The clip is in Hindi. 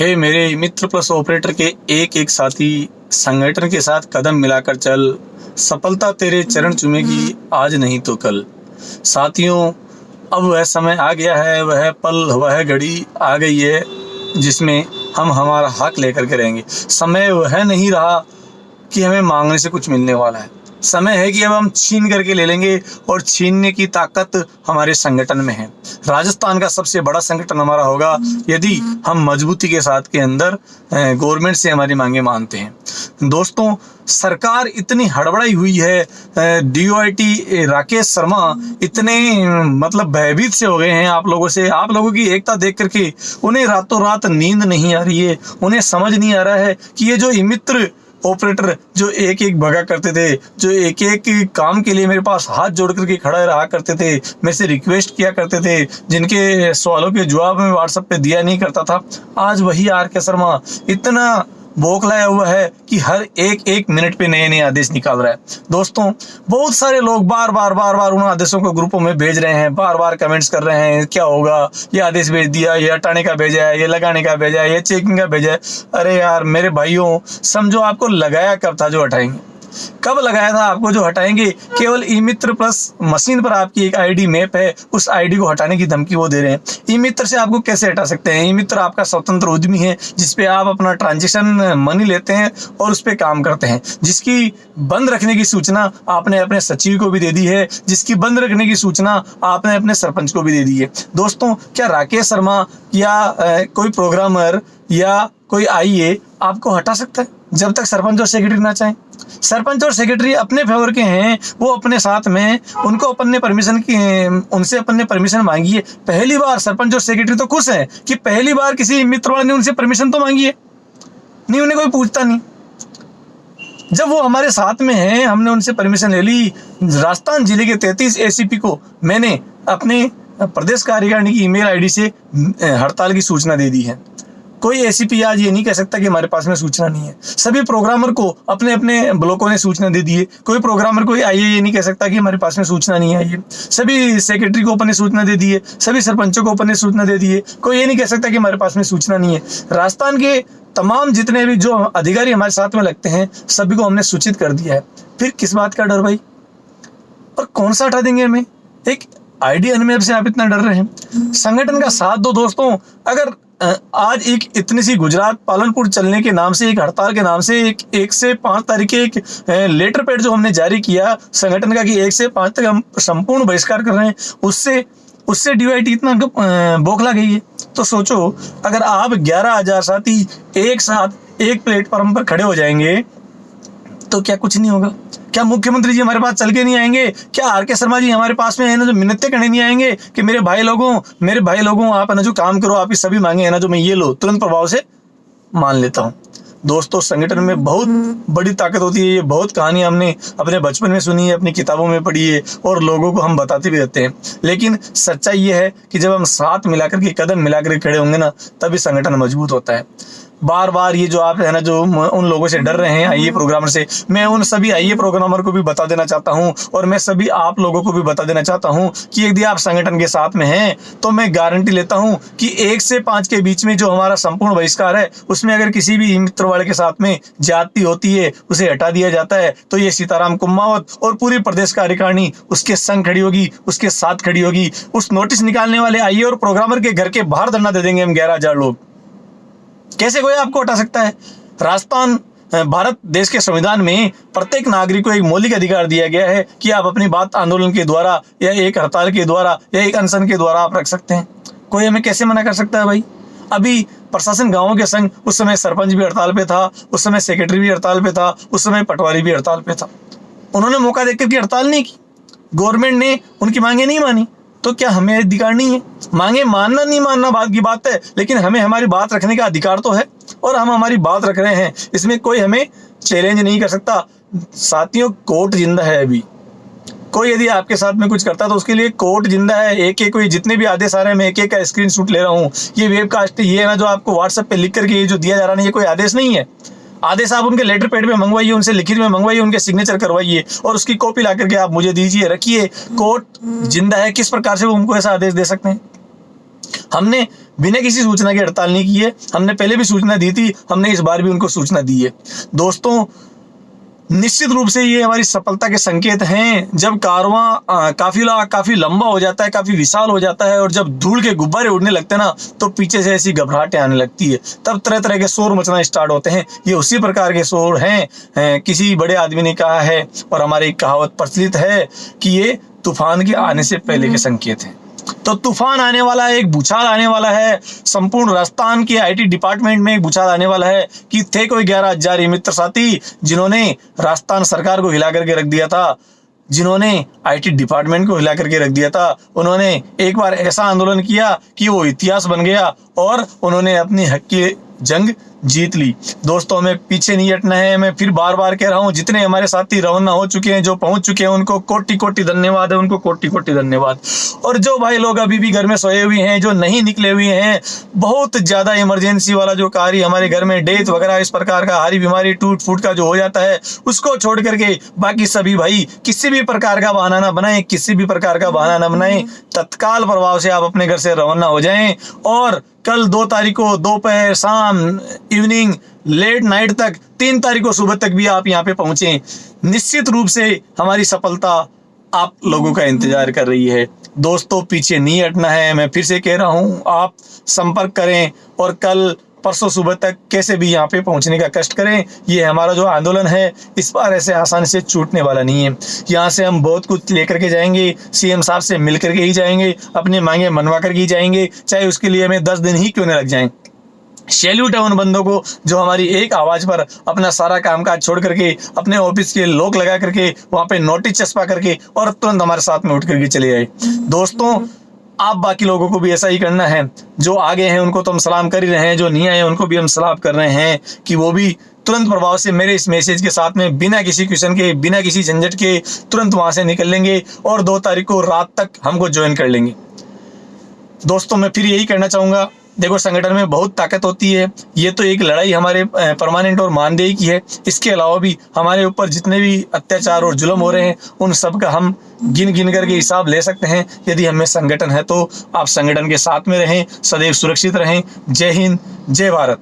हे मेरे मित्र प्लस ऑपरेटर के एक एक साथी, संगठन के साथ कदम मिलाकर चल, सफलता तेरे चरण चूमेगी आज नहीं तो कल। साथियों, अब वह समय आ गया है, वह पल वह घड़ी आ गई है जिसमें हम हमारा हक लेकर के रहेंगे। समय वह नहीं रहा कि हमें मांगने से कुछ मिलने वाला है। समय है कि अब हम छीन करके ले लेंगे और छीनने की ताकत हमारे संगठन में है। राजस्थान का सबसे बड़ा संगठन हमारा होगा यदि हम मजबूती के साथ के अंदर गवर्नमेंट से हमारी मांगे मानते हैं। दोस्तों, सरकार इतनी हड़बड़ाई हुई है, DOIT राकेश शर्मा इतने भयभीत से हो गए हैं आप लोगों की एकता देख करके। उन्हें रातों रात नींद नहीं आ रही है। उन्हें समझ नहीं आ रहा है कि ये जो मित्र ऑपरेटर जो एक एक भगा करते थे, जो एक एक काम के लिए मेरे पास हाथ जोड़ करके खड़ा रहा करते थे, मेरे से रिक्वेस्ट किया करते थे, जिनके सवालों के जवाब में व्हाट्सएप पे दिया नहीं करता था, आज वही RK शर्मा इतना बौखलाया हुआ है कि हर एक मिनट पे नए नए आदेश निकाल रहा है। दोस्तों, बहुत सारे लोग बार बार उन आदेशों को ग्रुपों में भेज रहे हैं, बार बार कमेंट्स कर रहे हैं, क्या होगा, ये आदेश भेज दिया, ये हटाने का भेजा है, ये लगाने का भेजा है, ये चेकिंग का भेजा है। अरे यार मेरे भाइयों, समझो आपको लगाया कब था जो हटाएंगे? कब लगाया था आपको जो हटाएंगे? केवल ई-मित्र प्लस मशीन पर आपकी एक ID मैप है, उस ID को हटाने की धमकी वो दे रहे हैं। ई-मित्र से आपको कैसे हटा सकते हैं? ई-मित्र आपका स्वतंत्र उद्यमी है, जिसपे आप अपना ट्रांजेक्शन मनी लेते हैं और उस पर काम करते हैं, जिसकी बंद रखने की सूचना आपने अपने सचिव को भी दे दी है, जिसकी बंद रखने की सूचना आपने अपने सरपंच को भी दे दी है। दोस्तों, क्या राकेश शर्मा या कोई प्रोग्रामर या कोई IA आपको हटा सकता है जब तक सरपंच और सेक्रेटरी ना चाहें? सरपंच और सेक्रेटरी अपने फेवर के हैं, वो अपने साथ में, उनको उनसे अपन ने परमिशन मांगी है। पहली बार सरपंच और सेक्रेटरी तो खुश हैं कि पहली बार किसी मित्र वाले ने उनसे परमिशन तो मांगी है, नहीं उन्हें कोई पूछता नहीं। जब वो हमारे साथ में हैं, हमने उनसे परमिशन ले ली। राजस्थान जिले के 33 ACP को मैंने अपने प्रदेश कार्यकारिणी की email ID से हड़ताल की सूचना दे दी है। कोई ACP आज ये नहीं कह सकता कि हमारे पास में सूचना नहीं है। सभी प्रोग्रामर को अपने अपने ब्लॉकों ने सूचना दे दी है। कोई प्रोग्रामर कोई IA ये नहीं कह सकता कि हमारे पास में सूचना नहीं आई है। सभी सेक्रेटरी को अपन ने सूचना दे दी है, सभी सरपंचों को अपन ने सूचना दे दी है। कोई ये नहीं कह सकता कि हमारे पास में सूचना नहीं है। राजस्थान के तमाम जितने भी जो अधिकारी हमारे साथ में लगते हैं, सभी को हमने सूचित कर दिया है। फिर किस बात का डर भाई? और कौन सा हटा देंगे हमें? एक ID मैप से आप इतना डर रहे हैं? संगठन का साथ दो दोस्तों। अगर आज एक इतनी सी गुजरात पालनपुर चलने के नाम से, एक हड़ताल के नाम से, एक से 5 तारीख के एक लेटर पैड जो हमने जारी किया संगठन का कि 1 से 5 तक हम संपूर्ण बहिष्कार कर रहे हैं, उससे DOIT इतना बौखला गई है। तो सोचो, अगर आप 11,000 साथी एक साथ एक प्लेटफॉर्म पर खड़े हो जाएंगे तो क्या कुछ नहीं होगा? क्या मुख्यमंत्री जी हमारे पास चल के नहीं आएंगे? क्या RK शर्मा जी हमारे पास में है ना जो मिन्नतें करने नहीं आएंगे कि मेरे भाई लोगों आप है ना जो काम करो, आप ही सभी मांगे है ना जो मैं ये लो तुरंत प्रभाव से मान लेता हूँ। दोस्तों, संगठन में बहुत बड़ी ताकत होती है। ये बहुत कहानी हमने अपने बचपन में सुनी है, अपनी किताबों में पढ़ी है और लोगों को हम बताते भी रहते हैं। लेकिन सच्चाई ये है कि जब हम साथ मिलाकर के, कदम मिलाकर के खड़े होंगे ना, तभी संगठन मजबूत होता है। बार बार ये जो आप है ना जो उन लोगों से डर रहे हैं IA प्रोग्रामर से, मैं उन सभी IA प्रोग्रामर को भी बता देना चाहता हूं और मैं सभी आप लोगों को भी बता देना चाहता हूं कि यदि आप संगठन के साथ में हैं तो मैं गारंटी लेता हूं कि 1 से 5 के बीच में जो हमारा संपूर्ण बहिष्कार है, उसमें अगर किसी भी मित्र वाले के साथ में जाति होती है, उसे हटा दिया जाता है, तो ये सीताराम कुमावत और पूरी प्रदेश कार्यकारिणी उसके संग खड़ी होगी, उसके साथ खड़ी होगी। उस नोटिस निकालने वाले IA और प्रोग्रामर के घर के बाहर धरना दे देंगे हम 11,000 लोग। कैसे कोई आपको हटा सकता है? राजस्थान भारत देश के संविधान में प्रत्येक नागरिक को एक मौलिक अधिकार दिया गया है कि आप अपनी बात आंदोलन के द्वारा या एक हड़ताल के द्वारा या एक अनशन के द्वारा आप रख सकते हैं। कोई हमें कैसे मना कर सकता है भाई? अभी प्रशासन गांवों के संग, उस समय सरपंच भी हड़ताल पे था, उस समय सेक्रेटरी भी हड़ताल पे था, उस समय पटवारी भी हड़ताल पे था। उन्होंने मौका देकर के हड़ताल नहीं की, गवर्नमेंट ने उनकी मांगे नहीं मानी। तो क्या हमें अधिकार नहीं है? मांगे मानना नहीं मानना बात की बात है, लेकिन हमें हमारी बात रखने का अधिकार तो है और हम हमारी बात रख रहे हैं। इसमें कोई हमें चैलेंज नहीं कर सकता। साथियों, कोर्ट जिंदा है। अभी कोई यदि आपके साथ में कुछ करता तो उसके लिए कोर्ट जिंदा है। एक कोई जितने भी आदेश आ रहे हैं, मैं एक का स्क्रीनशॉट ले रहा हूँ। ये वेबकास्ट ये है ना जो आपको व्हाट्सएप पे लिख करके जो दिया जा रहा है, ये कोई आदेश नहीं है। आदेश आप उनके लेटर पैड में मंगवाइए, उनसे लिखित में मंगवाइए, उनके सिग्नेचर करवाइए और उसकी कॉपी ला करके आप मुझे दीजिए, रखिए। कोर्ट जिंदा है। किस प्रकार से वो उनको ऐसा आदेश दे सकते हैं? हमने बिना किसी सूचना की हड़ताल नहीं की है। हमने पहले भी सूचना दी थी, हमने इस बार भी उनको सूचना दी है। दोस्तों, निश्चित रूप से ये हमारी सफलता के संकेत हैं। जब कारवां काफिला काफी लंबा हो जाता है, काफी विशाल हो जाता है, और जब धूल के गुब्बारे उड़ने लगते हैं ना, तो पीछे से ऐसी घबराहटें आने लगती है। तब तरह तरह के शोर मचना स्टार्ट होते हैं। ये उसी प्रकार के शोर हैं। किसी बड़े आदमी ने कहा है, और हमारी एक कहावत प्रचलित है कि ये तूफान के आने से पहले के संकेत हैं। तो तूफान आने वाला है, एक भूचाल आने वाला है। संपूर्ण राजस्थान के आईटी डिपार्टमेंट में एक भूचाल आने वाला है कि थे कोई 11,000 मित्र साथी जिन्होंने राजस्थान सरकार को हिला करके रख दिया था, जिन्होंने आईटी डिपार्टमेंट को हिला करके रख दिया था। उन्होंने एक बार ऐसा आंदोलन किया कि वो इतिहास बन गया, और उन्होंने अपनी हक की जंग जीत ली। दोस्तों, हमें पीछे नहीं हटना है। मैं फिर बार बार कह रहा हूँ, जितने हमारे साथी रवाना हो चुके हैं, जो पहुंच चुके हैं, उनको कोटि कोटि धन्यवाद है, उनको कोटि कोटि धन्यवाद। और जो भाई लोग अभी भी घर में सोए हुए हैं, जो नहीं निकले हुए हैं, बहुत ज्यादा इमरजेंसी वाला जो कार्य हमारे घर में डेथ वगैरह इस प्रकार का हारी बीमारी टूट फूट का जो हो जाता है, उसको छोड़ करके बाकी सभी भाई किसी भी प्रकार का बहाना ना बनाएं, किसी भी प्रकार का बहाना ना बनाएं। तत्काल प्रभाव से आप अपने घर से रवाना हो जाएं, और कल 2 तारीख को दोपहर, शाम, इवनिंग, लेट नाइट तक, 3 तारीख को सुबह तक भी आप यहाँ पे पहुंचे। निश्चित रूप से हमारी सफलता आप लोगों का इंतजार कर रही है। दोस्तों, पीछे नहीं हटना है। मैं फिर से कह रहा हूँ, आप संपर्क करें और कल परसों सुबह तक कैसे भी यहाँ पे पहुंचने का कष्ट करें। ये हमारा जो आंदोलन है, इस बार ऐसे आसानी से छूटने वाला नहीं है। यहाँ से हम बहुत कुछ लेकर के जाएंगे, सीएम साहब से मिल करके ही जाएंगे, अपनी मांगे मनवा करके ही जाएंगे, चाहे उसके लिए हमें 10 दिन ही क्यों न लग जाएं। सैल्यूट है उन बंदों को जो हमारी एक आवाज पर अपना सारा कामकाज छोड़ करके, अपने ऑफिस के लॉक लगा करके, वहां पे नोटिस चस्पा करके, और तुरंत हमारे साथ में उठ करके चले आए। दोस्तों, आप बाकी लोगों को भी ऐसा ही करना है। जो आगे हैं उनको तो हम सलाम कर ही रहे हैं, जो नहीं आए उनको भी हम सलाम कर रहे हैं कि वो भी तुरंत प्रभाव से मेरे इस मैसेज के साथ में, बिना किसी क्वेश्चन के, बिना किसी झंझट के, तुरंत वहां से निकल लेंगे और 2 तारीख को रात तक हमको ज्वाइन कर लेंगे। दोस्तों, मैं फिर यही कहना चाहूंगा, देखो, संगठन में बहुत ताकत होती है। ये तो एक लड़ाई हमारे परमानेंट और मानदेय की है। इसके अलावा भी हमारे ऊपर जितने भी अत्याचार और जुल्म हो रहे हैं, उन सब का हम गिन गिन करके हिसाब ले सकते हैं। यदि हमें संगठन है तो आप संगठन के साथ में रहें, सदैव सुरक्षित रहें। जय हिंद, जय भारत।